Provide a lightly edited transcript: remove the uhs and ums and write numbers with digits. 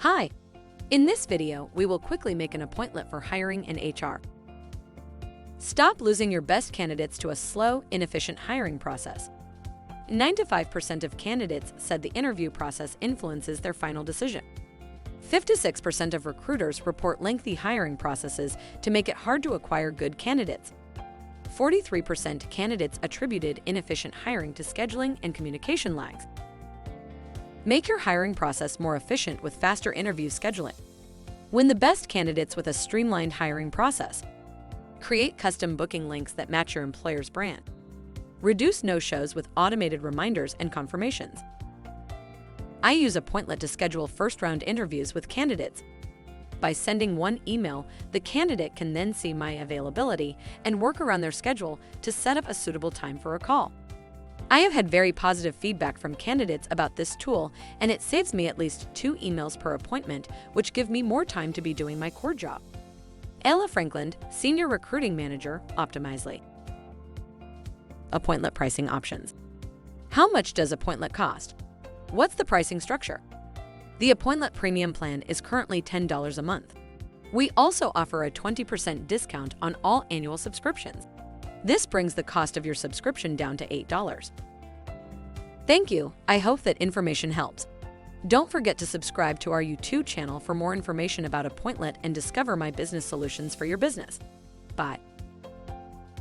Hi! In this video, we will quickly make an appointment for hiring and HR. Stop losing your best candidates to a slow, inefficient hiring process. 95% of candidates said the interview process influences their final decision. 56% of recruiters report lengthy hiring processes to make it hard to acquire good candidates. 43% candidates attributed inefficient hiring to scheduling and communication lags. Make your hiring process more efficient with faster interview scheduling. Win the best candidates with a streamlined hiring process. Create custom booking links that match your employer's brand. Reduce no-shows with automated reminders and confirmations. I use Appointlet to schedule first-round interviews with candidates. By sending one email, the candidate can then see my availability and work around their schedule to set up a suitable time for a call. I have had very positive feedback from candidates about this tool, and it saves me at least 2 emails per appointment, which give me more time to be doing my core job. Frankland, Senior Recruiting Manager, Optimizely. Appointlet pricing options. How much does Appointlet cost? What's the pricing structure? The Appointlet Premium plan is currently $10 a month. We also offer a 20% discount on all annual subscriptions. This brings the cost of your subscription down to $8. Thank you. I hope that information helps. Don't forget to subscribe to our YouTube channel for more information about Appointlet and discover my business solutions for your business. Bye.